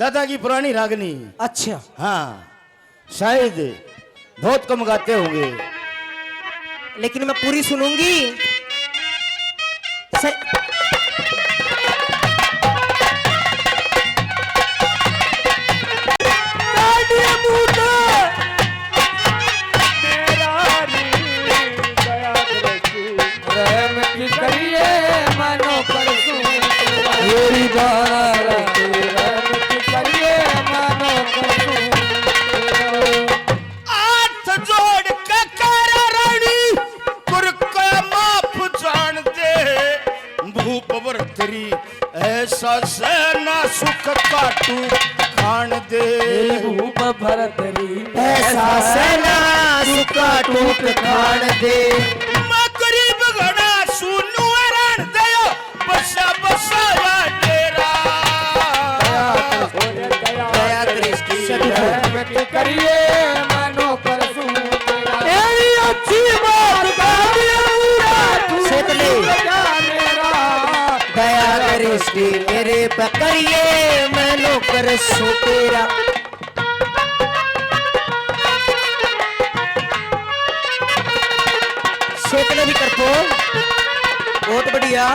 दादा की पुरानी रागनी। अच्छा हाँ शायद बहुत कम गाते होंगे, लेकिन मैं पूरी सुनूंगी। ऐसा सेना सुख काटू खान दे, भूप भरतरी ऐसा सेना सुख काटू खान दे। मैं गरीब घड़ा सुनू रण दयो बसा बसा डेरा। दया दृष्टि करिए मानो कर तेरी अच्छी बात दया दृष्टि मेरे पकड़िए मैं नौकर सो तेरा। सेकने भी कर पो, बहुत बढ़िया।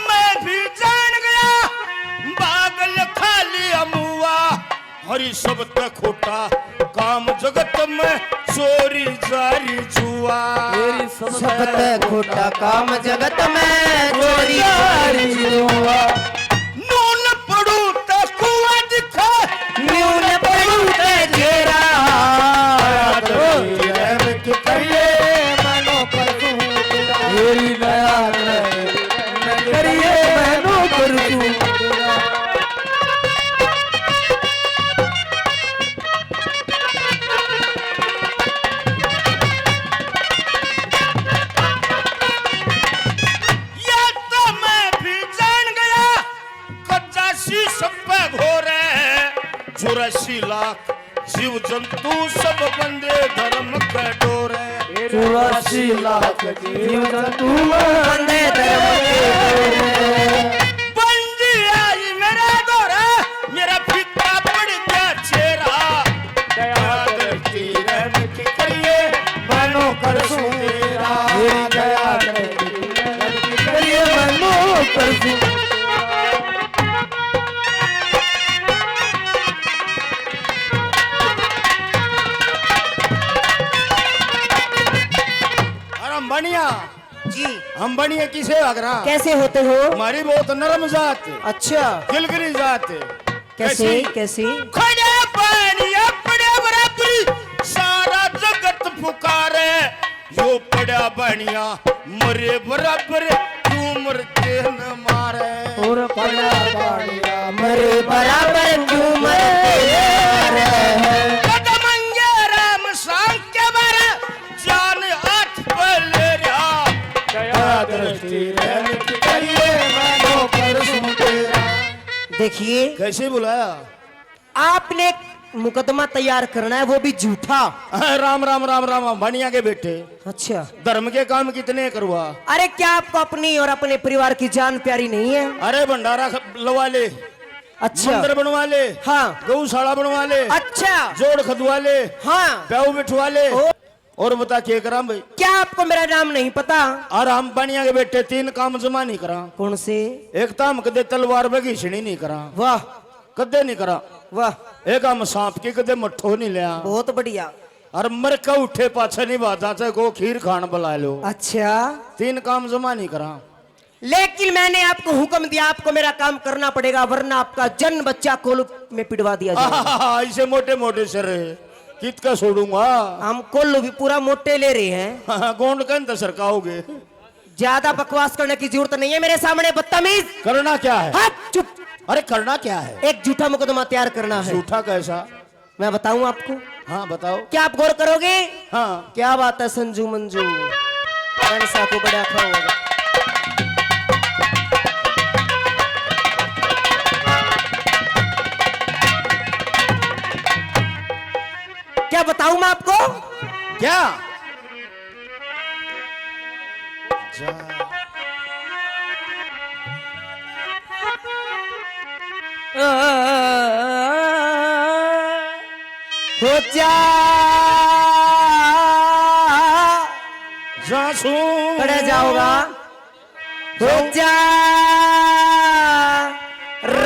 मैं भी जान गया बागल खाली अमुआ, हरी सब तक खोटा काम जगत में चोरी जारी जुआ। सब तक खोटा काम जगत में चोरी जारी जुआ। नून पड़ू तो कुआ दिखा, नून पड़ू तो घेरा। करिए मानो कर मेरी दया करिए मानो कर लाख जीव जंतु सब बंदे धर्म के डोरे। 84 लाख जीव जंतु बंदे धर्म के डोरे। बंदी आई मेरा दौरा, मेरा फीका पड़ गया चेहरा। दया दृष्टि रहम की करिए मानो कर तेरा। दया दृष्टि करिए मानो कर बढ़िया जी। हम बढ़िया किसे अगरा कैसे होते हो? हमारी बहुत नरम जात। अच्छा गिलगिरी जात। कैसे कैसे? खड़े पानी अपने बराबरी सारा जगत पुकारे। यो पड़ा बनिया मरे बराबर तू मरते न मारे। और पड़ा बनिया मरे बराबर तू मरते मारे। कदमंगे राम सांग के बारे जान हाथ पे ले रहा। दया दृष्टि रहम की करिए मानो कर तेरा। देखिए कैसे बुलाया? आपने मुकदमा तैयार करना है, वो भी झूठा। राम राम राम राम बनिया के बेटे। अच्छा धर्म के काम कितने करवा? अरे क्या आपको अपनी और अपने परिवार की जान प्यारी नहीं है? अरे भंडारा लवा ले, अच्छा मंदिर बनवा ले, हाँ गौशाला बनवा ले, अच्छा जोड़ खदवा ले, हाँ प्याऊ बिठवा ले। और बता के कराम भाई? क्या आपको मेरा नाम नहीं पता? और हम बनिया के बेटे 3 काम जमा नहीं करा। कौन से? एक तो हम कदे तलवार बगीचनी नहीं करा, वाह कदे नहीं करा। वाह एक हम सांप की कदे मठो नहीं लिया। बहुत बढ़िया। और मर का उठे पाछे नहीं बाजा चाहे को खीर खान बुला लो। अच्छा 3 काम जमा नहीं करा। लेकिन मैंने आपको हुक्म दिया, आपको मेरा काम करना पड़ेगा वरना आपका जन्म बच्चा कोल्हू में पिटवा दिया जाएगा। ऐसे मोटे मोटे सर कित का छोड़ूंगा। हम कोल्हू भी पूरा मोटे ले रहे हैं। कौन कहते सरकाओगे? ज्यादा बकवास करने की जरूरत नहीं है मेरे सामने बदतमीज। करना क्या है? हाँ चुप। अरे करना क्या है? एक झूठा मुकदमा तैयार करना है। झूठा कैसा? मैं बताऊं आपको? हाँ बताओ। क्या आप गौर करोगे? हाँ क्या बात है संजू मंजू, को बड़ा खा होगा। क्या बताऊं मैं आपको? क्या? हो जा जासू खड़े जाओगा हो जा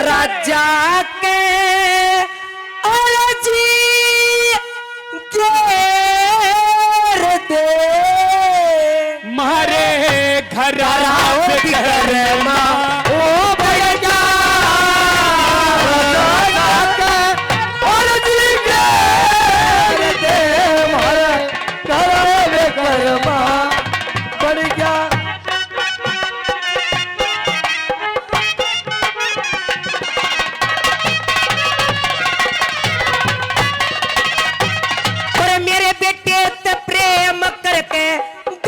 राजा के और जी घेर दे मारे घर घरमा ओ भैया और जी घेर दे मारे घरमा बढ़ गया मेरे बेटे ते प्रेम करके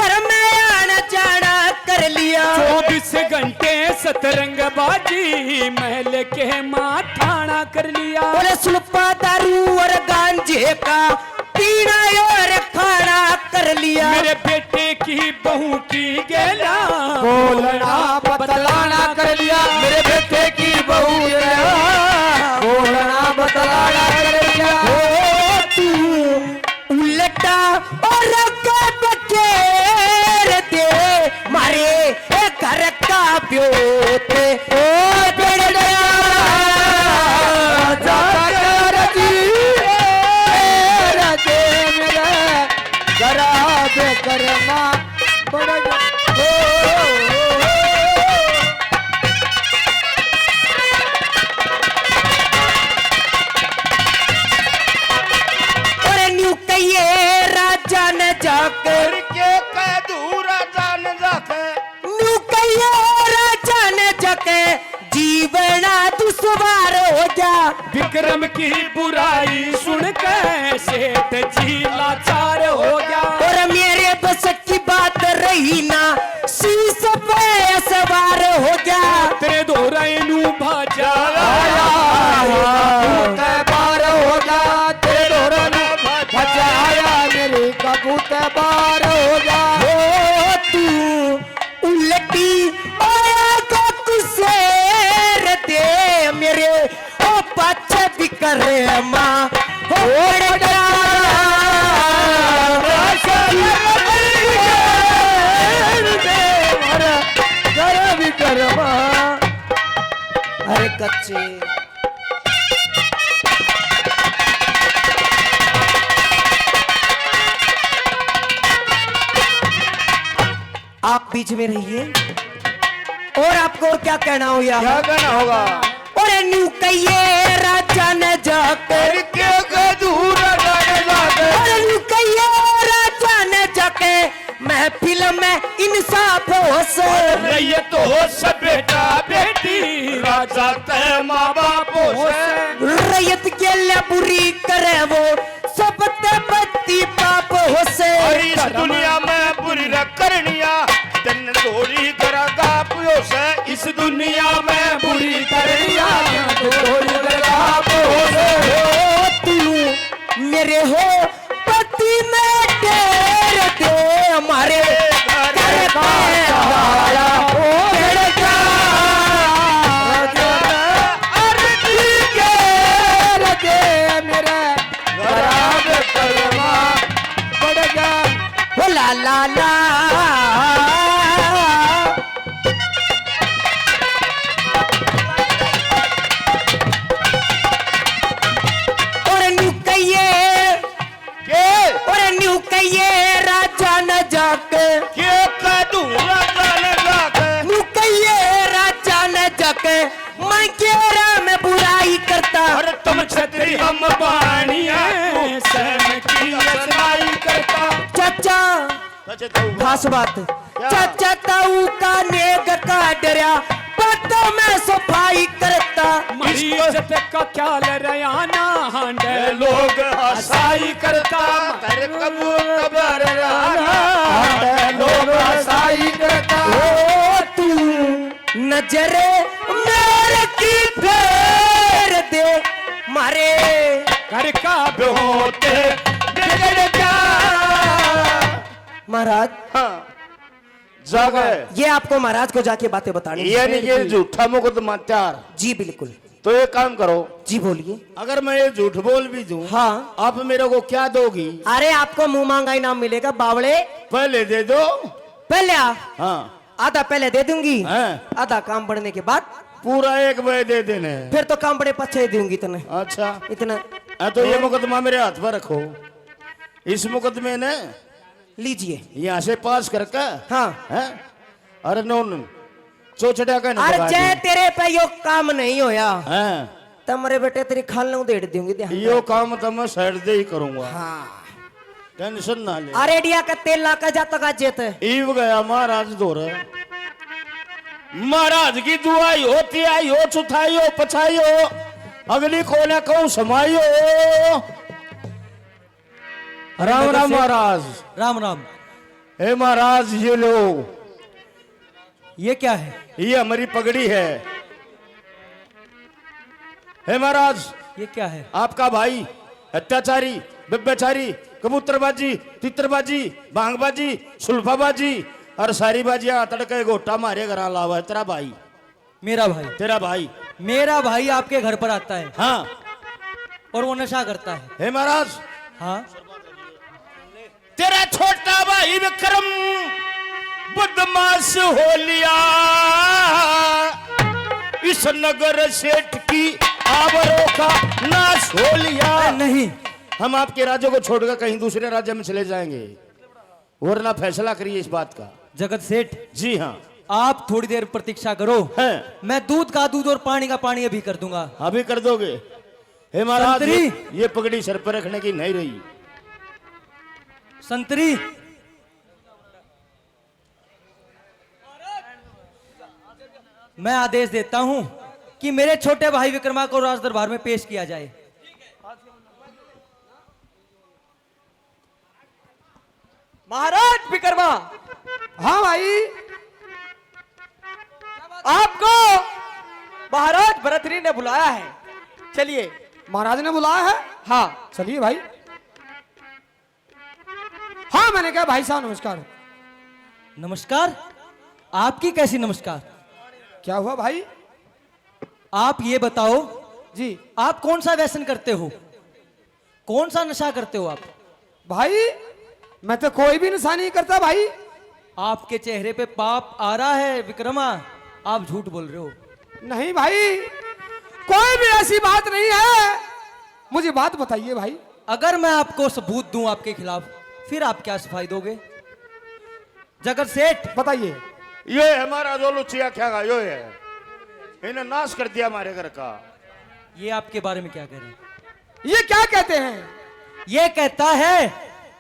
घर में आना जाना कर लिया 24 घंटे सतरंग बाजी महल के माथाना कर लिया बोले सुल्फा दारू और गांजे का पीना और खाना कर लिया मेरे बेटे की बहू की गेला बोलना बतलाना कर लिया मेरे बेटे की बहू बोलना बतलाना कर लिया हो तू उल्टा और बखेर दे मारे घर का ब्योत ओ बेड़ा जाकर जी दे मेरा जरा दे करना बड़ा हो राजा ने जाकर के कदू राजा न जाके नुकैया राजा ने जाके जीवना दुश्वार हो जा विक्रम की बुराई सुन के सेठ जी लाचार हो गया और मेरे बस की बात रही ना शीश पे सवार हो गया तेरे दोराइनू भाजा बार हो गया तेरे दोराइनू बचाया मेरे कबूतर बार हो गया हो तू उल्टी आया को कुसेर दे मेरे ओ बच्चे भी करे माँ हो अरे कच्चे आप बीच में रहिए और आपको और क्या कहना हो या क्या कहना होगा और न्यू कहिए राजा ने जाकर के कदू राजा न जाके और न्यू कहिए राजा ने जाके महफिल में इंसाफ हो से रैयत हो सब बेटा बेटी राजा ते माँ बाप हो से रैयत के लिए बुरी करे वो सब ते बत्ती पाप हो से और इस दुनिया में बुरी न करनिया तन थोड़ी करेगा पियो से इस दुनिया में बुरी करनिया थोड़ी आप हो से तू मेरे हो पति में ढेर दे हमारे घर पे दाया हो लड़का अरजी के दे मेरा खराब करवा बढ़ गया हो ला ला ला और न्यू कहिए राजा न जाके के कदू राजा न जाके नुकैये राजा न जाके मैं केरा में बुराई करता और तुम छतरी हम बाणिया सहन की रचनाई करता चाचा खास बात चाचा ताऊ का नेग का डरिया पत्ता में सफाई करता मरी इज्जत का ख्याल रयाना हांडे लोग हसाई करता कर कबूतर लोग हसाई करता ओ तू नजरे मेरे की फेर दे मारे घर का होते बिगड़ जा महाराज हाँ जागे ये आपको महाराज को जाके बातें बतानी यानी कि झूठा मुकदमा तैयार जी बिल्कुल तो एक काम करो, जी बोलिए। अगर मैं ये झूठ बोल भी दूं, हाँ। आप मेरे को क्या दोगी? अरे आपको मुंह मांगा इनाम मिलेगा बावड़े। पहले दे दो। पहले हाँ आधा पहले दे दूंगी, हैं? आधा काम बढ़ने के बाद पूरा एक बजे दे देने। फिर तो काम बड़े पछे दूंगी इतने। अच्छा इतना तो ये मुकदमा मेरे हाथ पर रखो। इस मुकदमे ने लीजिए। यहाँ से पास करके, हाँ। हैं? अरे नोन चोचड़ा का अरे जय तेरे पे यो काम नहीं होया हैं? तब मेरे बेटे तेरी खाल न उधेड़ दूंगी ध्यान यो रख। काम तो मैं साइड दे ही करूंगा। हाँ। टेंशन ना ले। अरे डिया का तेल ला कर जाता का जेत। ईव गया महाराज दौर। महाराज की दुआई होती आई हो, चुथाई हो, पछाई हो, अगली कोने कहूं समाई हो। राम राम महाराज। राम राम। हे महाराज ये लो, ये क्या है? ये हमारी पगड़ी है। हे महाराज, ये क्या है? आपका भाई अत्याचारी, व्यभिचारी, कबूतरबाजी, तितरबाजी, भांगबाजी, सुल्फाबाजी और सारी बाजियां तड़के गोटा मारे घर लावा है। तेरा भाई। मेरा भाई? तेरा भाई। मेरा भाई आपके घर पर आता है हाँ। और वो नशा करता है। हे महाराज, हाँ। तेरा छोटा भाई विक्रम बदमाश हो लिया, इस नगर सेठ की आवरों का नाश हो लिया। नहीं, हम आपके राज्य को छोड़कर कहीं दूसरे राज्य में चले जाएंगे, वरना फैसला करिए इस बात का। जगत सेठ जी हाँ। आप थोड़ी देर प्रतीक्षा करो, हैं? मैं दूध का दूध और पानी का पानी अभी कर दूंगा। अभी कर दोगे? हे महाराज, संतरी। ये पगड़ी सर पर रखने की नहीं रही। संतरी, मैं आदेश देता हूं कि मेरे छोटे भाई विक्रमा को राज दरबार में पेश किया जाए। महाराज विक्रमा। हाँ भाई। आपको महाराज भरतरी ने बुलाया है, चलिए। महाराज ने बुलाया है? हाँ। चलिए भाई। हाँ मैंने कहा भाई साहब नमस्कार। नमस्कार? आपकी कैसी नमस्कार? क्या हुआ भाई? आप ये बताओ जी आप कौन सा व्यसन करते हो, कौन सा नशा करते हो आप? भाई मैं तो कोई भी नशा नहीं करता भाई। आपके चेहरे पे पाप आ रहा है विक्रमा, आप झूठ बोल रहे हो। नहीं भाई, कोई भी ऐसी बात नहीं है। मुझे बात बताइए भाई। अगर मैं आपको सबूत दूं आपके खिलाफ, फिर आप क्या सफाई दोगे? जगत सेठ बताइए। ये हमारा जो लुचिया क्या गा, यो है, इन्हें नाश कर दिया हमारे घर का। ये आपके बारे में क्या कह रहे हैं? ये क्या कहते हैं? ये कहता है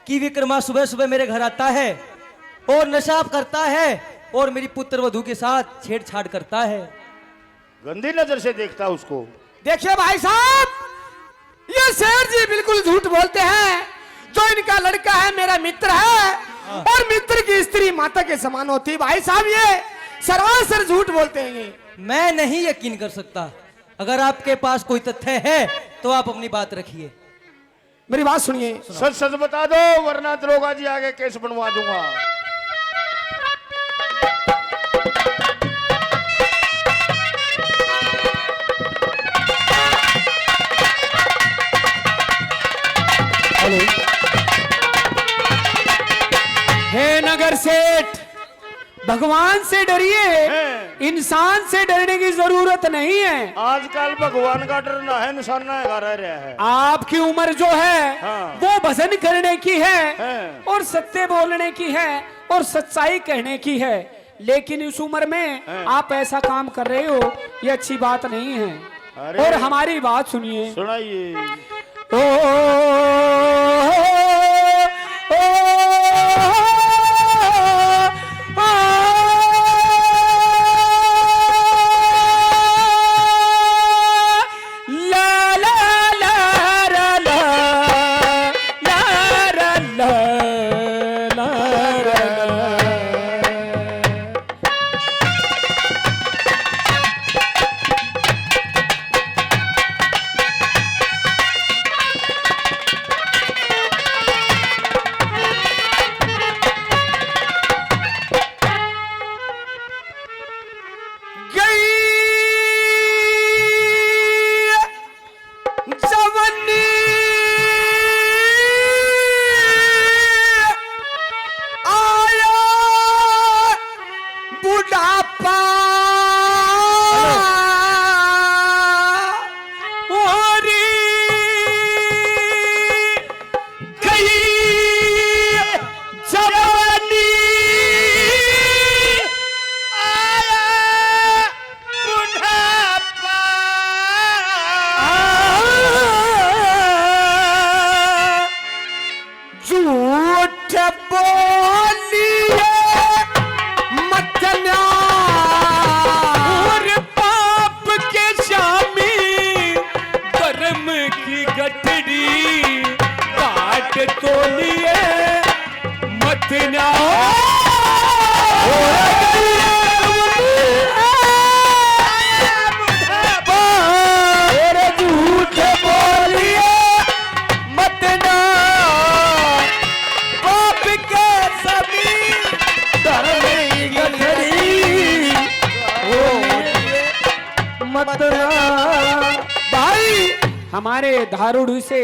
कि विक्रमा सुबह सुबह मेरे घर आता है और नशा करता है और मेरी पुत्र वधू के साथ छेड़छाड़ करता है। गंदी नजर से देखता उसको। देखिए भाई साहब, ये शेर जी बिल्कुल झूठ बोलते हैं। जो इनका लड़का है मेरा मित्र है, और मित्र की स्त्री माता के समान होती है। भाई साहब ये सरासर झूठ बोलते हैं ये। मैं नहीं यकीन कर सकता। अगर आपके पास कोई तथ्य है तो आप अपनी बात रखिए। मेरी बात सुनिए। सच सच बता दो, वरना दरोगा जी आगे केस बनवा दूंगा। हे नगर सेठ, भगवान से डरिए, इंसान से डरने की जरूरत नहीं है। आजकल भगवान का डरना है, निशाना है रह रहा है। आपकी उम्र जो है हाँ। वो भजन करने की है हैं। और सत्य बोलने की है और सच्चाई कहने की है। लेकिन इस उम्र में हैं। आप ऐसा काम कर रहे हो, ये अच्छी बात नहीं है। अरे। और हमारी बात सुनिए। सुनाइए। ओ, ओ, ला ला ला ला ला ला ला ला ला। मत ना। भाई हमारे धारुड़ से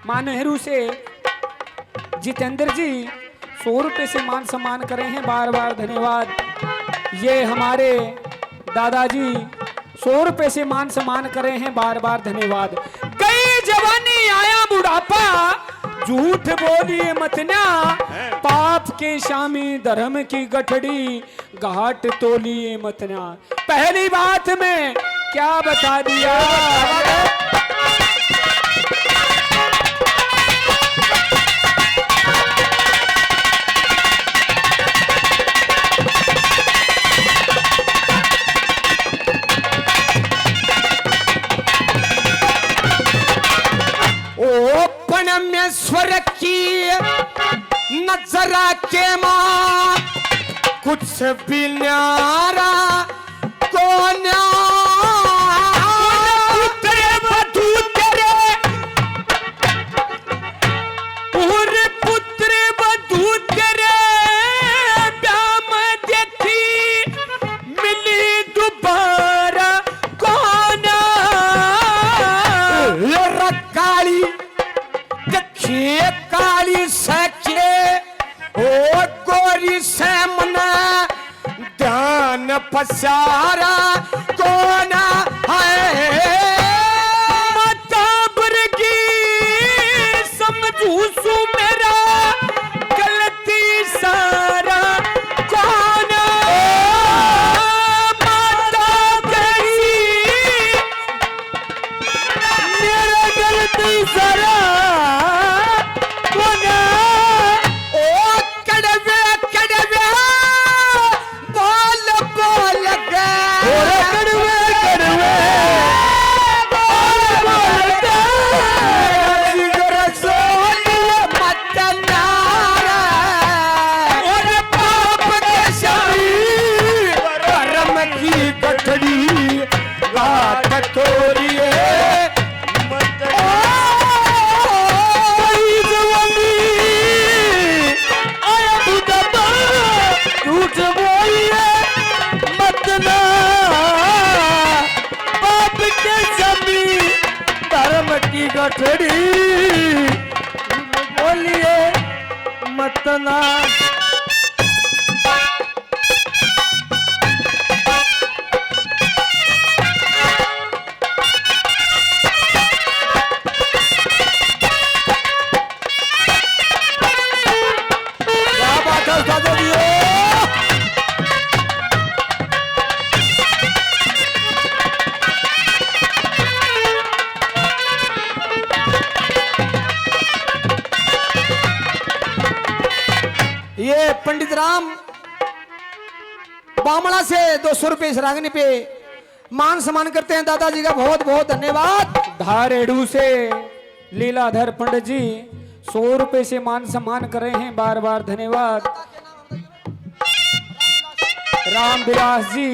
मानहरू से जितेंद्र जी 100 रुपए से मान सम्मान करे हैं, बार बार धन्यवाद। ये हमारे दादाजी 100 रुपए से मान सम्मान करे हैं, बार बार धन्यवाद। गई जवानी आया बुढ़ापा, झूठ बोलिए मत ना, पाप के शामी धर्म की गठड़ी, घाट तोलिए मत ना। पहली बात में क्या बता दिया, स्वर की नजरा के मां कुछ भी न्यारा को पुत्र वधू तेरे, पूरे पुत्र वधू तेरे ब्याम देखी मिली दोबारा कौन काली काली सखे ओ गोरी से मना ध्यान पसारा कौन है, मताबर की समझू सु मेरा गलती सारा कौन, माता गई मेरा गलती सारा गठड़ी बोलिए मत ना। क्या बात है उस्ताद जी, ये पंडित राम बामड़ा से 200 रुपए सरागनी पे मान सम्मान करते हैं, दादाजी का बहुत बहुत धन्यवाद। धारेड़ू से लीलाधर पंडित जी 100 रुपए से मान सम्मान कर रहे हैं, बार बार धन्यवाद। रामविलास जी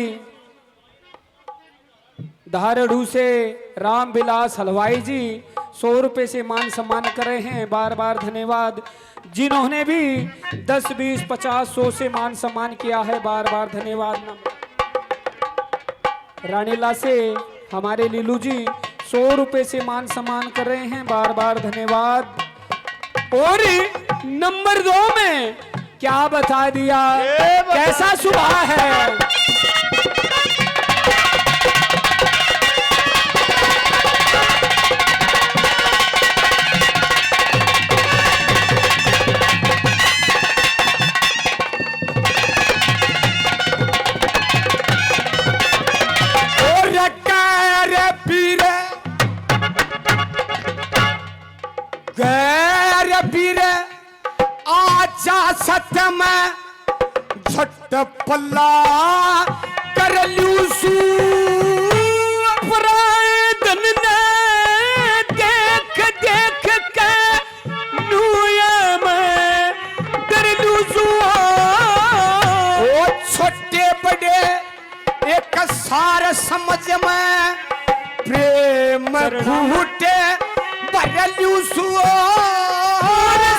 धारेड़ू से रामविलास हलवाई जी 100 रुपए से मान सम्मान कर रहे हैं, बार बार धन्यवाद। जिन्होंने भी 10, 20, 50, 100 से मान सम्मान किया है, बार बार धन्यवाद। रानीला से हमारे लीलू जी 100 रुपए से मान सम्मान कर रहे हैं, बार बार धन्यवाद। और नंबर 2 में क्या बता दिया, कैसा सुबह है, आजा सत्य में झट पल्ला कर लूसू अपराधन ने देख देख के नुया में कर लूसू। ओ छोटे बड़े एक सार समझ में प्रेम फूटे बरलूसू,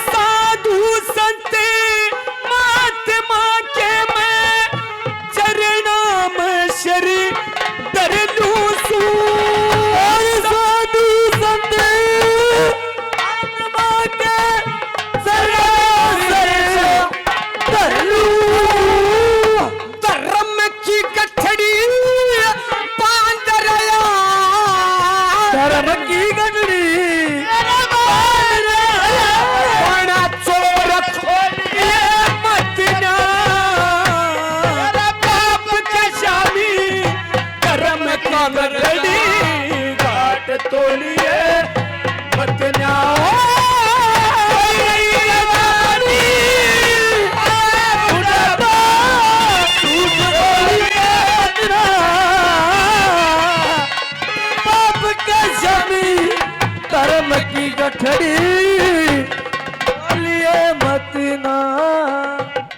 साधु संत महात्मा के मैं चरणाम शरीर गठड़ी लिए मत ना।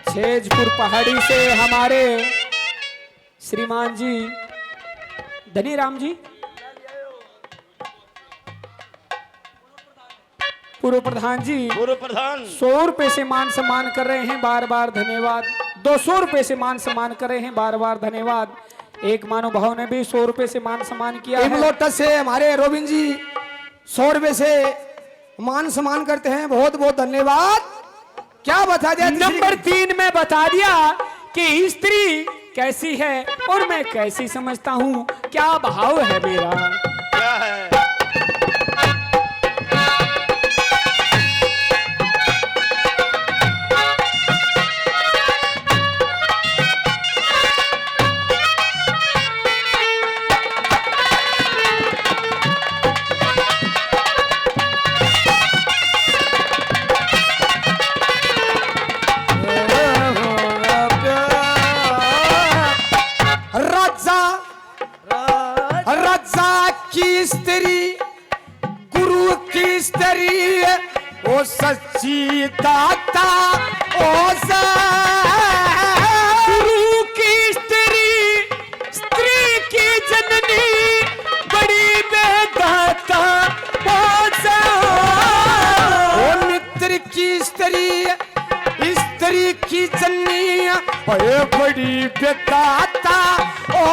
छेजपुर पहाड़ी से हमारे श्रीमान जी धनी राम जी पूर्व प्रधान जी पूर्व प्रधान 100 रुपए से मान सम्मान कर रहे हैं, बार बार धन्यवाद। 200 रुपए से मान सम्मान कर रहे हैं, बार बार धन्यवाद। एक महानुभाव ने भी 100 रुपए से मान सम्मान किया है। लोटस से हमारे रोबिन जी 100 रुपए से मान सम्मान करते हैं, बहुत बहुत धन्यवाद। क्या बता दिया? नंबर 3 में बता दिया कि स्त्री कैसी है और मैं कैसी समझता हूँ, क्या भाव है मेरा। क्या है? राजा की स्त्री गुरु की स्त्री ओ सच्ची दाता ओ गुरु की स्त्री की जननी बड़ी बेदाता ओ मित्र की स्त्री की जननी बड़ी बेदाता ओ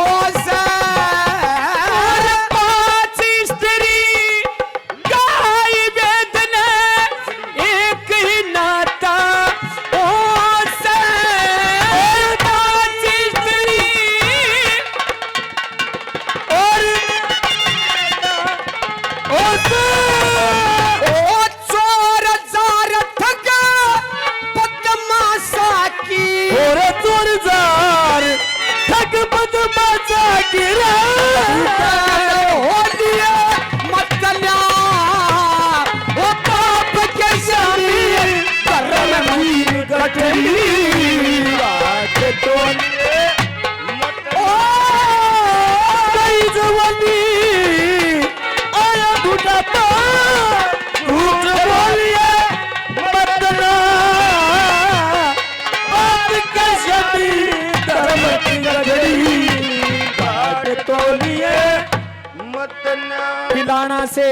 पिलाना से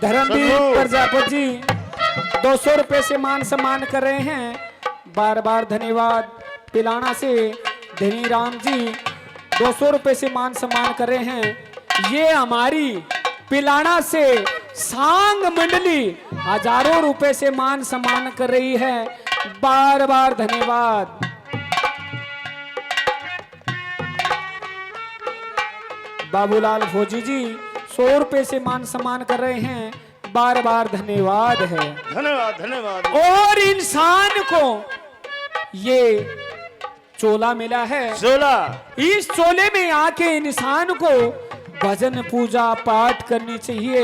धर्मवीर प्रजापति जी 200 रुपए से मान सम्मान कर रहे हैं, बार बार धन्यवाद। पिलाना से धनी राम जी 200 रुपए से मान सम्मान कर रहे हैं। ये हमारी पिलाना से सांग मंडली हजारों रुपए से मान सम्मान कर रही है, बार बार धन्यवाद। बाबूलाल फौजी जी 100 रुपए से मान सम्मान कर रहे हैं, बार बार धन्यवाद है। धन्यवाद धन्यवाद। और इंसान को ये चोला मिला है, चोला। इस चोले में आके इंसान को भजन पूजा पाठ करनी चाहिए।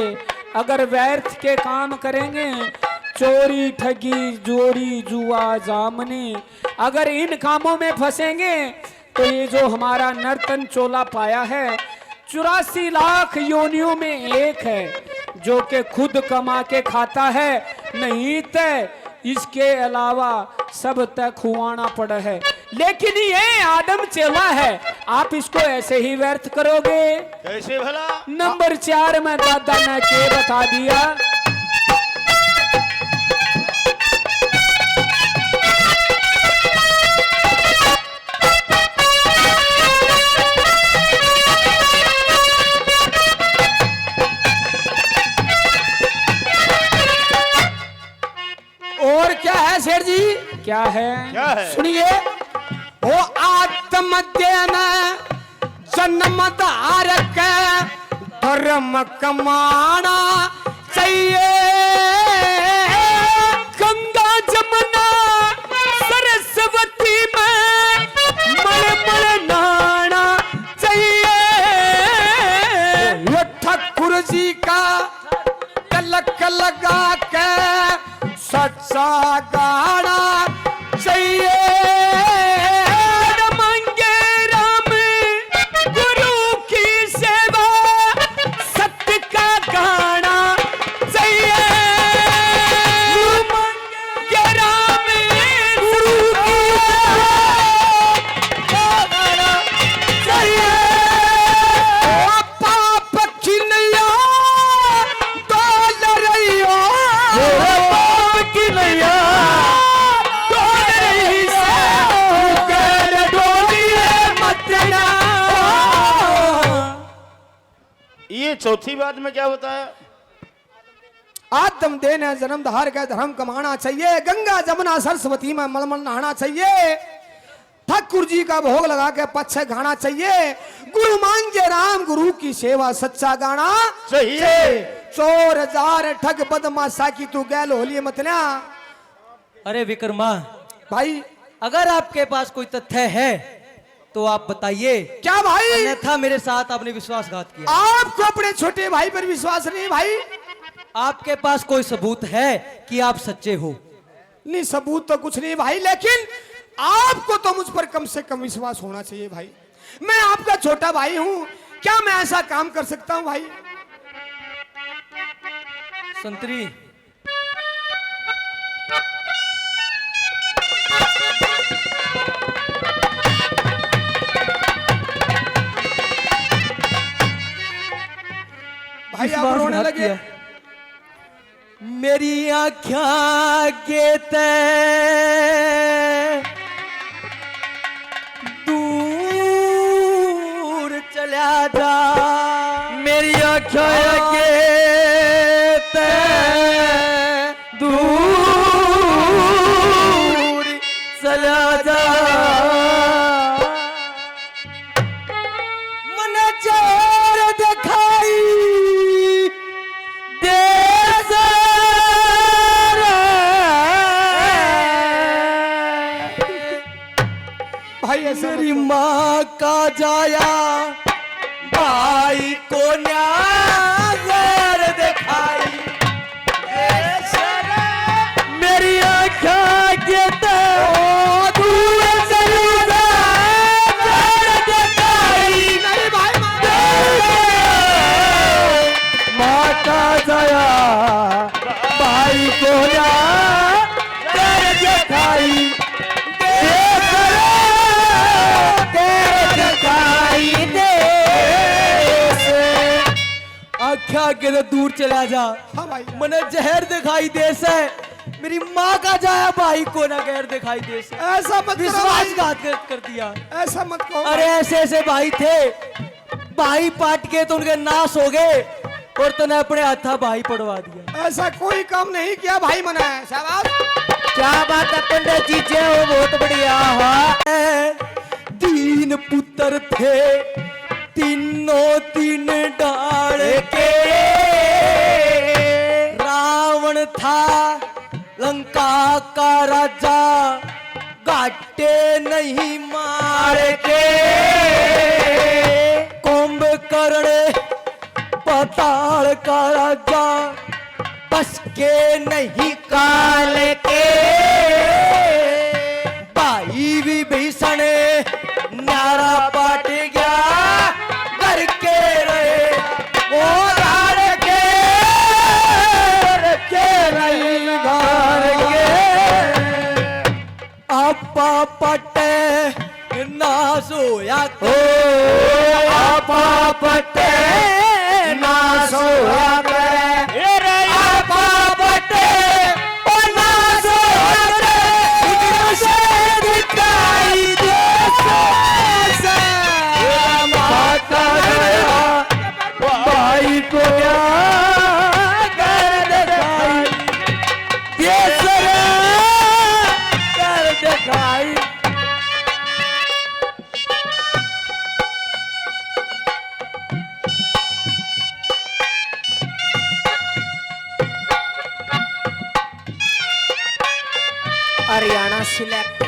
अगर व्यर्थ के काम करेंगे, चोरी ठगी जोरी जुआ जामनी, अगर इन कामों में फंसेंगे तो ये जो हमारा नर्तन चोला पाया है 84 लाख योनियों में एक है, जो कि खुद कमा के खाता है, नहीं तो इसके अलावा सब तक खुआना पड़ा है। लेकिन ये आदम चेला है, आप इसको ऐसे ही व्यर्थ करोगे कैसे भला? नंबर 4 में दादा ने के बता दिया। और क्या है शेर जी? क्या है? क्या है? सुनिए, ओ आत्मध्य में जन्म धारक धर्म कमाना चाहिए। गंगा जमुना सरस्वती में मल नहाना चाहिए। ये ठाकुर जी का तिलक लगा के सच्चा गाना चाहिए। मांगे राम गुरु की सेवा, सत्य का गाना चाहिए। ये चौथी बात में क्या बताया? आदम देने जन्म धार का धर्म कमाना चाहिए, गंगा जमुना सरस्वती में मलमल नहाना चाहिए, ठाकुर जी का भोग लगा के पच्छे खाना चाहिए, गुरु मांगे राम गुरु की सेवा सच्चा गाना चाहिए। चोर जार ठग बदमाशा की तू गैल होली मतला। अरे विक्रमा, भाई अगर आपके पास कोई तथ्य है तो आप बताइए। क्या भाई? अन्यथा मेरे साथ आपने विश्वासघात किया। आपको अपने छोटे भाई पर विश्वास नहीं भाई? आपके पास कोई सबूत है कि आप सच्चे हो? नहीं, सबूत तो कुछ नहीं भाई, लेकिन आपको तो मुझ पर कम से कम विश्वास होना चाहिए भाई। मैं आपका छोटा भाई हूं, क्या मैं ऐसा काम कर सकता हूं भाई? संतरी, भाई आप रोने विश्वासघात लगे। किया। मेरी आँखियाँ के ते दूर चला जा, मेरी आँखियाँ के ते दूर चला जा, मन जोर दिखाई दे भाई ऐसा मेरी माँ का जाया भाई को न्याज़र दिखाई दे सरे, मेरी आँखें के तो दूर चली जा, दिखाई नहीं भाई, माँ का जाया भाई को न्याज़र दिखाई दे सरे, आख्या के तो दूर चला जा, हाँ भाई। मने जहर दिखाई दे से, मेरी माँ का जाया भाई को ना गैर दिखाई दे से। ऐसा मत करो भाई, विश्वासघात कर दिया। ऐसा मत करो। अरे ऐसे ऐसे भाई थे, भाई पाट के तो उनके नाश हो गए और तूने अपने हाथा भाई पड़वा दिया। ऐसा कोई काम नहीं किया भाई मना है। शाबाश। क्या बात है पंडित जी, जय हो, बहुत बढ़िया। हाँ, तीन पुत्र थे, तीनों तीन डाल के, रावण था लंका का राजा, घाटे नहीं मार के, कुंभकर्ण पाताल का राजा, बस के नहीं काल के, भाई विभीषण नारा पाट गया, घर के रहे वो धार के रही घर के, आपा पटे ना सोया को, आपा पटे ना सोया करे, आपा पटे ना सोया करे, से दिखाई दे से, माता गया भाई को क्या कर दिखाई दे सरे, कर दिखाई। हरियाणा सिलेक्ट।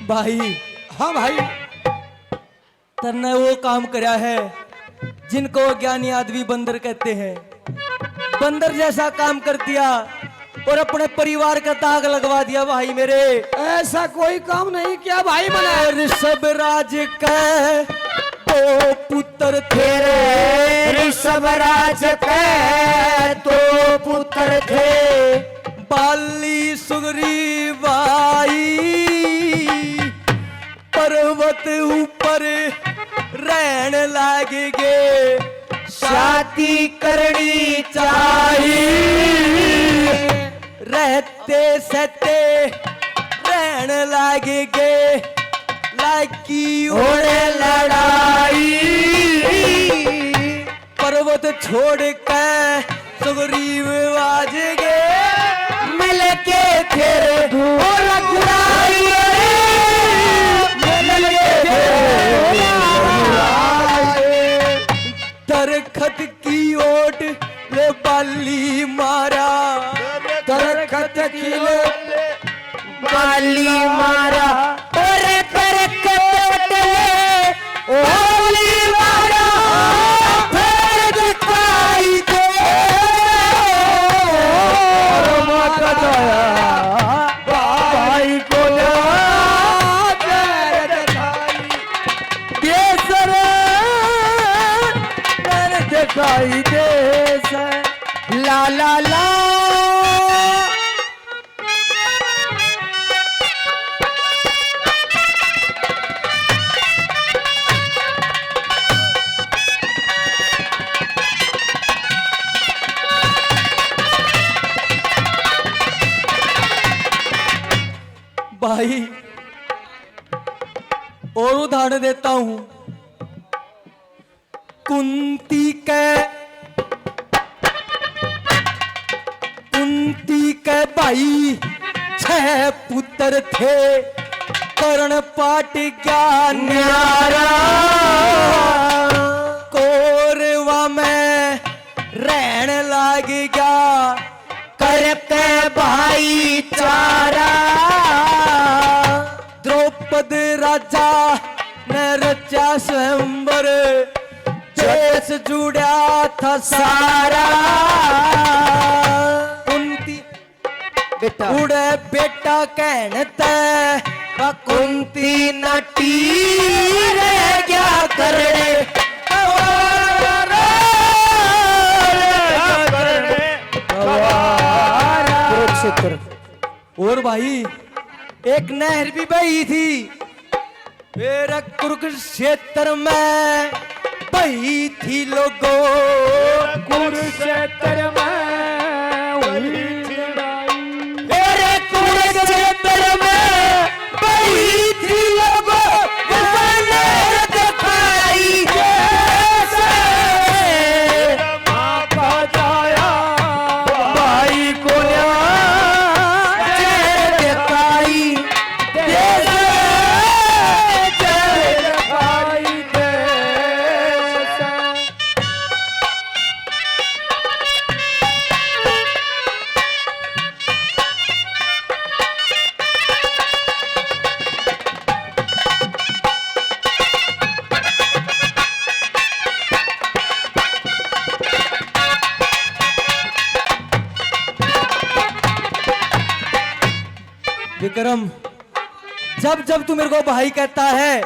भाई, हाँ भाई, तन्ने वो काम करया है जिनको ज्ञानी आदमी बंदर कहते हैं। बंदर जैसा काम कर दिया और अपने परिवार का दाग लगवा दिया भाई मेरे। ऐसा कोई काम नहीं किया भाई मना। ऋषभ राज का तो पुत्र थे ऋषभराज के तो पुत्र थे। बाली सुग्रीव आई पर्वत ऊपर रहन लागेगे शादी करनी चाहिए रहते सहते रहन लागेगे लागी होने लड़ाई पर्वत छोड़ के सुग्रीव आजेगे मिलके फिर लड़ाई दरखत की ओट ले बाली मारा दरखत की बाली मारा और दरखत बाली मारा फिर दिखाई दे माता दया भाई को दिखाई दे ला ला ला भाई और उदाहरण देता हूं कुंती के भाई 6 पुत्र थे कर्ण पाट ज्ञान न्यारा कौरवा में रहन लाग गया करके भाई चारा द्रौपद राजा ने रचा स्वयंवर देश जुड़ा था सारा कुंती बेटा उड़े बेटा कहते कुंती नटी रह गया करने कुरुक्षेत्र। और भाई एक नहर भी बही थी मेरा कुरुक्षेत्र में बही थी लोगों कुरुक्षेत्र में मेरे कुरुक्षेत्र में बही थी लोगों दिखाई भाई को दिखाई विक्रम जब जब तू मेरे को भाई कहता है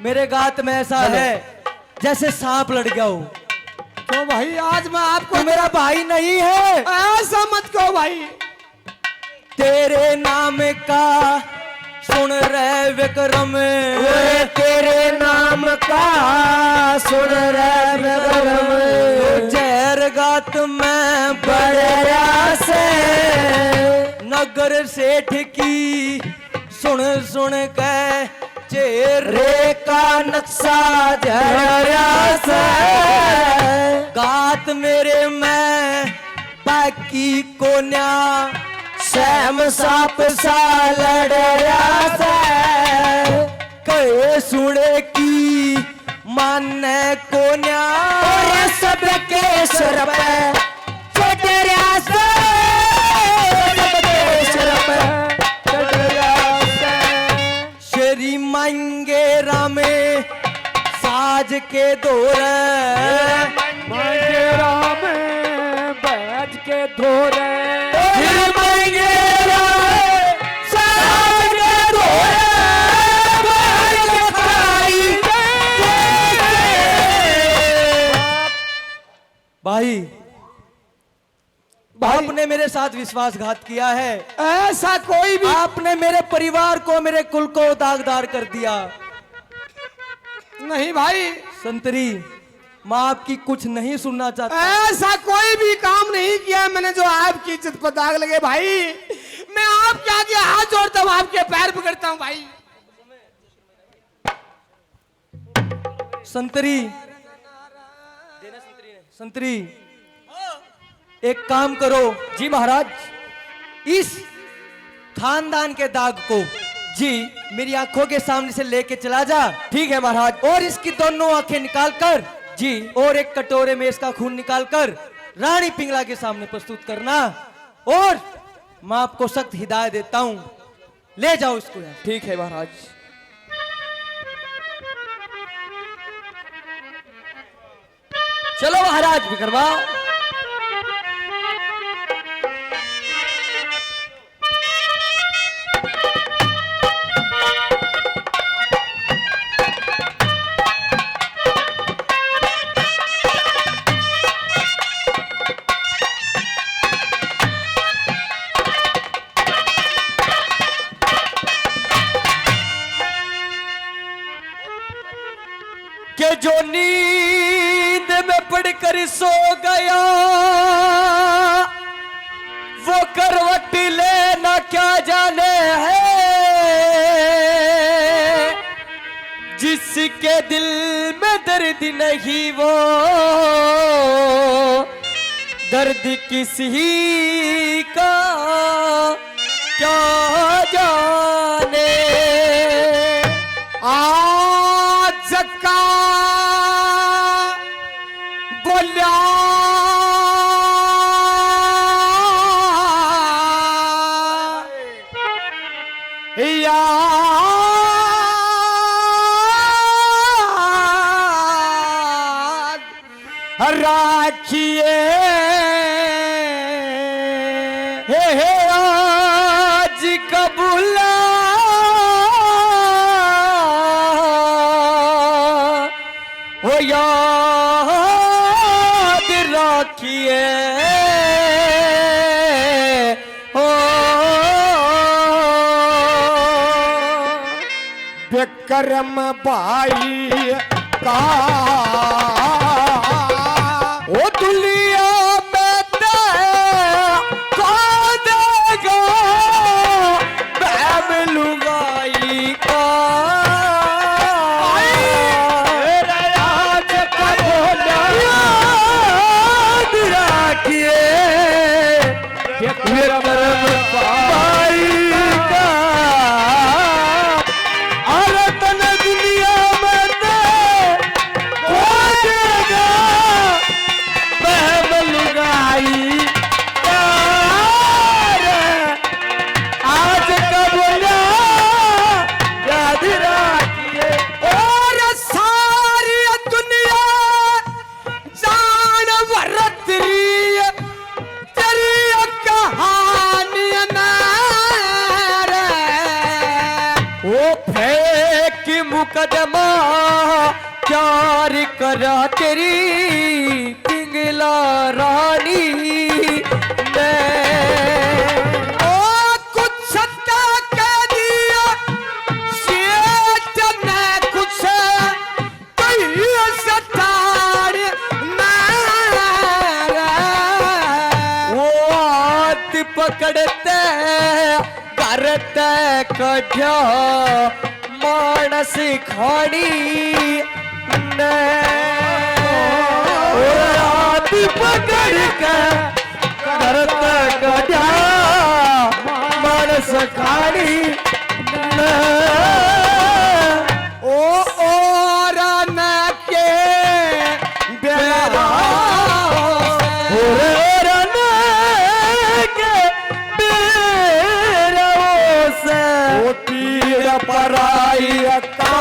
मेरे गात में ऐसा है जैसे सांप लड़ गया हो। तो भाई आज मैं आपको तू मेरा भाई नहीं है ऐसा मत कहो भाई। तेरे नाम का सुन रहे विक्रम वे तेरे नाम का सुन रहे विक्रम जहर गात में बड़या से नगर सेठ की सुन सुन के चेहरे का नक्शा जरा से गात मेरे में बाकी को न्या सैम साप सा लड़या से कहे सुने की माने को न्या और सबके सर पे चढ़या से सबके सर पे चढ़या से शेरी मांगे रामे साज के दौरे मंगेरा में बैठ के धोरे भाई भाई आपने मेरे साथ विश्वासघात किया है। ऐसा कोई भी आपने मेरे परिवार को, मेरे कुल को दागदार कर दिया। नहीं भाई, संतरी, मैं आपकी कुछ नहीं सुनना चाहता। ऐसा कोई भी काम नहीं किया मैंने जो आपकी इज्जत पर दाग लगे। भाई मैं आपके आगे हाथ जोड़ता हूँ, आपके पैर पकड़ता हूँ भाई। संतरी, संतरी, एक काम करो। जी महाराज। इस खानदान के दाग को जी मेरी आंखों के सामने से लेके चला जा। ठीक है महाराज। और इसकी दोनों आंखें निकाल कर जी और एक कटोरे में इसका खून निकाल कर रानी पिंगला के सामने प्रस्तुत करना। और मैं आपको सख्त हिदायत देता हूं, ले जाओ इसको यहाँ। ठीक है महाराज। चलो महाराज विक्रमा। के जो नींद में पड़कर सो गया वो करवट लेना क्या जाने है। जिसके दिल में दर्द नहीं वो दर्द किसी का क्या जाने। आज का बोला याद राखिए। हे आज कबूला हो याद राखिए। हो विक्रम भाई का ओ दुनिया में को देगा बैम लुगाई का। आज का बोला याद राखिए विक्रम भाई का। और तन दुनिया में को देगा बैम लुगाई का। आज का बोला याद राखिए। और सारी दुनिया जानवर तेरी कहानी ओ फेंक मुकदमा प्यार करा तेरी पिंगला रानी मैं। ओ कुछ सत्ता कह दिया शेठ ने कुछ कही सतार वो हाथ पकड़ते करते कढ़ा मानस खाड़ी ने। वो हाथ पकड़ के करते कढ़ा मानस खाड़ी ने। ओ और न के बेरा तीर पराई का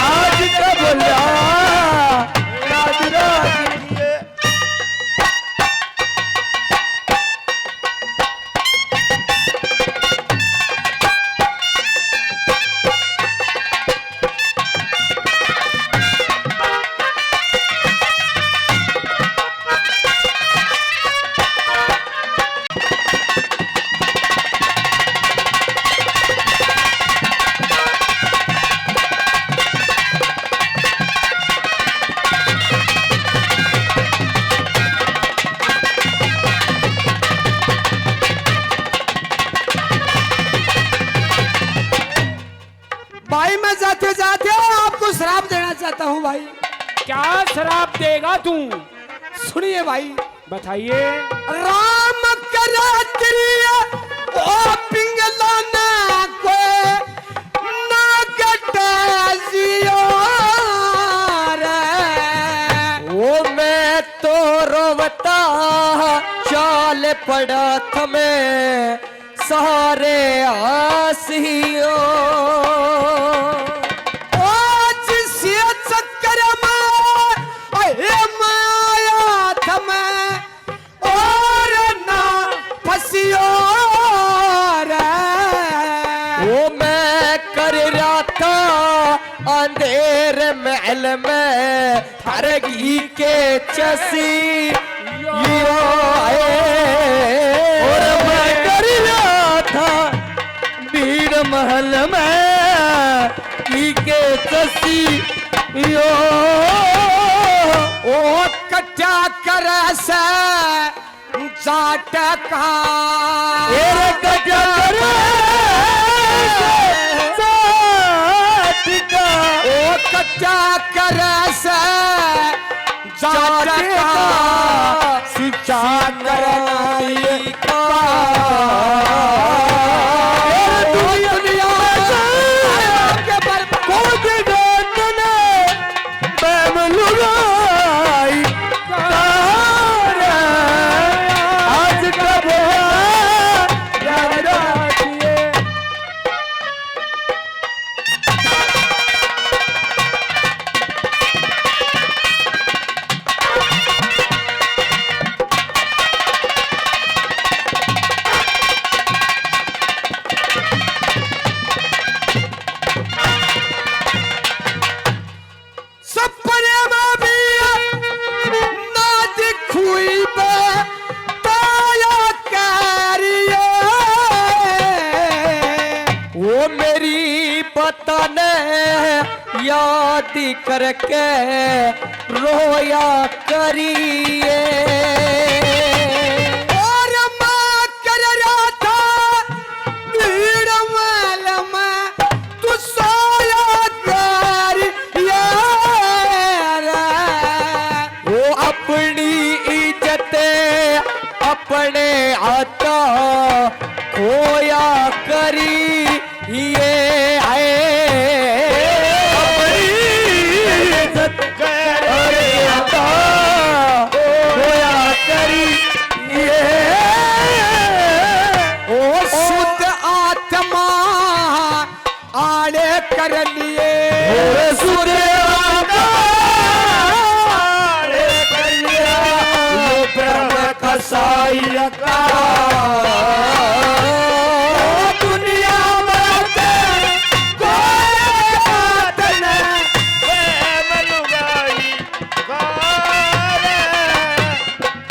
आज का बोला श्राप देना चाहता हूँ भाई। क्या श्राप देगा तू? सुनिए भाई, बताइए। राम करा त्रिया ओ पिंगला ना को ना कटाजियो रे। वो मैं तो रोवता चाल पड़ा थमे सारे आसियों। आज से चक्कर में आए माया थमे और ना फसियो रे। वो मैं कर रहा था अंधेर महल में थरगी के चसी यो आए। और मैं कर रहा था भीड़ महल में की के चसी यो। ओ कट्टा कर से जाटका तेरे कट्टा कर ओ कट्टा कर से जाटका शिक्षा करनाई का। दुनिया के बर्बाद आज कब सपने में भी ना दिखुई ताया करियो। वो मेरी बताने याद करके रोया करिए। और माँ कर रहा था भीड़ महल में तू सोया करियो रे। वो अपनी इज्जत अपने आता खोया करी ये आए। अपनी इज्जत आता खोया करी ये। ओ शुद्ध आत्मा आड़े कर लिए। कसाई का दुनिया में कोई बात नहीं।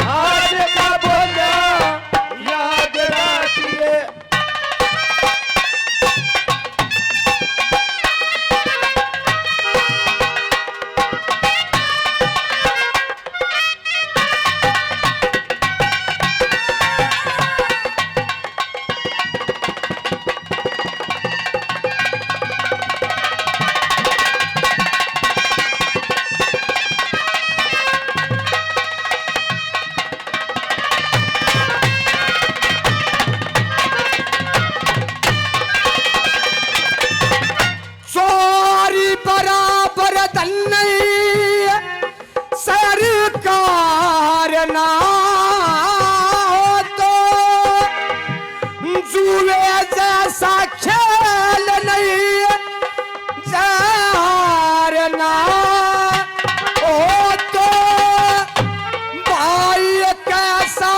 आज का बोला याद रखिए। चोरी बराबर नहीं सरकार ना हो तो जुए जैसा खेल नहीं जार ना हो तो भाई कैसा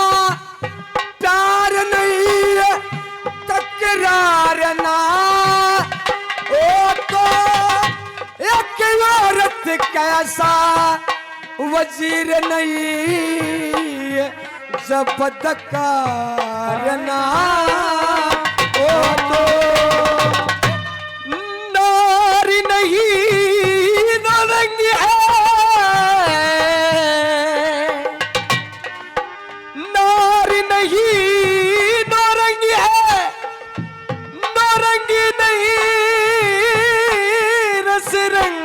प्यार नहीं तकरार ना ओ तो एक औरत कैसा वजीर नहीं जब दकारना ओ तो नारी नहीं नारंगी है। नारी नहीं नारंगी है। नारंगी नहीं रस रंग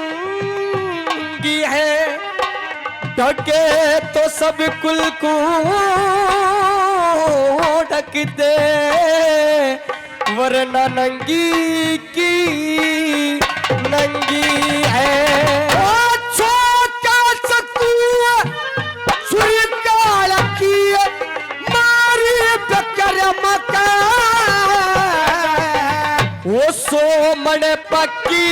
ढके तो सब कुल को ढक दे, वरना नंगी की नंगी है। वो सोमन पक्की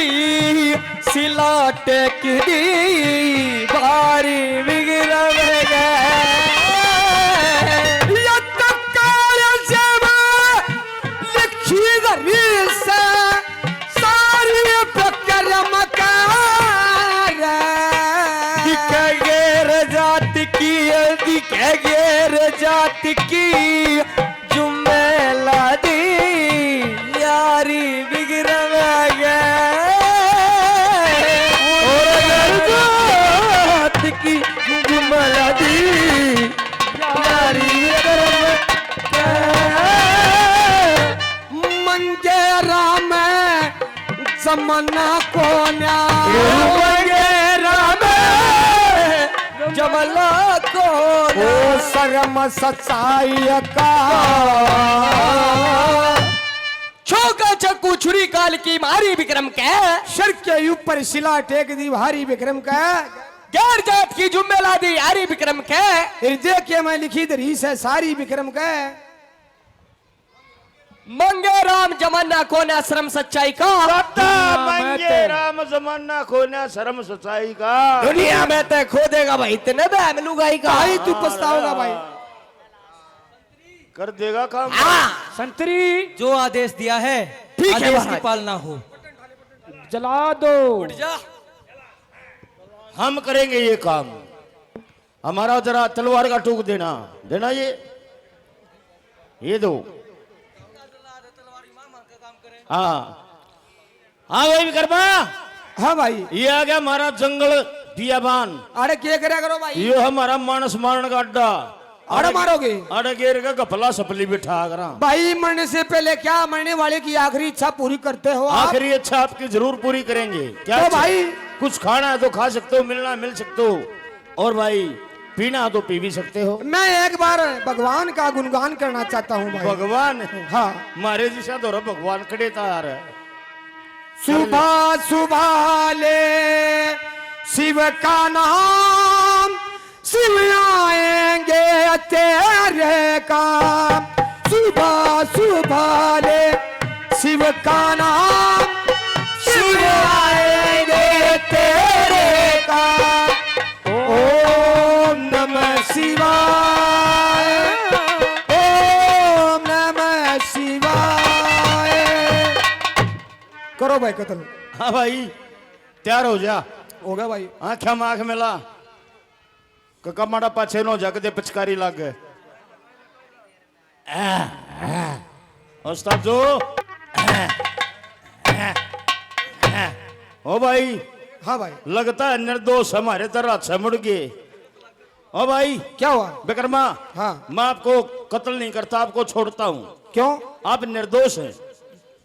सिला टेक दी भारी विग्रह लिखी धरी से सारी प्रक्रम गैर जात की गैर जात की जुम्मेला दी यारी बिगड़ गया और जात की जुम्मेला दी यारी मंगेरा में जमाना को जमला को ओ शर्म सच्चाई का छोका चक्कू छुरी काल की मारी विक्रम के सर के ऊपर शिला टेक दी भारी विक्रम का गैर जात की जुम्मेला दी यारी विक्रम के हृदय के मैं लिखी दरी से सारी विक्रम का मंगे राम जमाना कोना शर्म सच्चाई का मंगे राम जमाना खोना शर्म सच्चाई का। दुनिया में ते खो देगा भाई इतने बहम लुगाई का भाई तू पछताओगा भाई। कर देगा काम। संतरी जो आदेश दिया है ठीक है आदेश की महाराज। पालना हो। जला दो। उठ जा। हम करेंगे ये काम। हमारा जरा तलवार का टूक देना देना ये दो। हाँ हाँ भाई विक्रमा। हाँ भाई ये आ गया हमारा जंगल बियाबान। अरे क्या करे करो भाई। ये हमारा मानस मारण का अड्डा। अरे मारोगे अरे गेर का गफला सपली बिठा करा। भाई मरने से पहले क्या मरने वाले की आखिरी इच्छा पूरी करते हो आप? आखिरी इच्छा आपकी जरूर पूरी करेंगे। क्या तो इच्छा? भाई कुछ खाना है तो खा सकते हो, मिलना मिल सकते हो, और भाई पीना तो पी भी सकते हो। मैं एक बार भगवान का गुणगान करना चाहता हूँ भाई। भगवान हाँ मारे जिसा दो भगवान खड़े तार है। सुबह सुबह ले शिव का नाम, शिव आएंगे तेरे काम। सुबह सुबह ले शिव का नाम, शिव आएंगे तेरे काम। ओम नमः शिवाय, ओम नमः शिवाय। करो भाई कत्ल। हाँ भाई तैयार हो जा। हो गया भाई। आंखें में आंख मिला कका माड़ा पाछे नो जग दे पिचकारी लग गए। उस्ताद जो ओ भाई। हाँ भाई लगता है निर्दोष हमारे तरह से मुड़ गए। ओ भाई क्या हुआ? विक्रमा हाँ मैं आपको कत्ल नहीं करता, आपको छोड़ता हूँ। क्यों? आप निर्दोष हैं।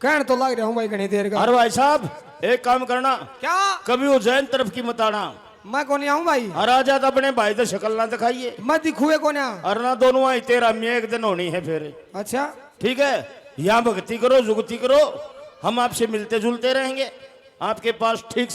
कहने तो लग रहा हूँ भाई घनी देर का। अरे भाई साहब एक काम करना, क्या? कभी उज्जैन तरफ की मत आना। मैं कौन आऊँ भाई? और आजा तो अपने भाई तो शक्ल ना दिखाइए। मैं दिखुए कौन आ? और ना दोनों आई तेरा में एक दिन होनी है फिर। अच्छा ठीक है, यहाँ भक्ति करो जुगती करो, हम आपसे मिलते जुलते रहेंगे। आपके पास ठीक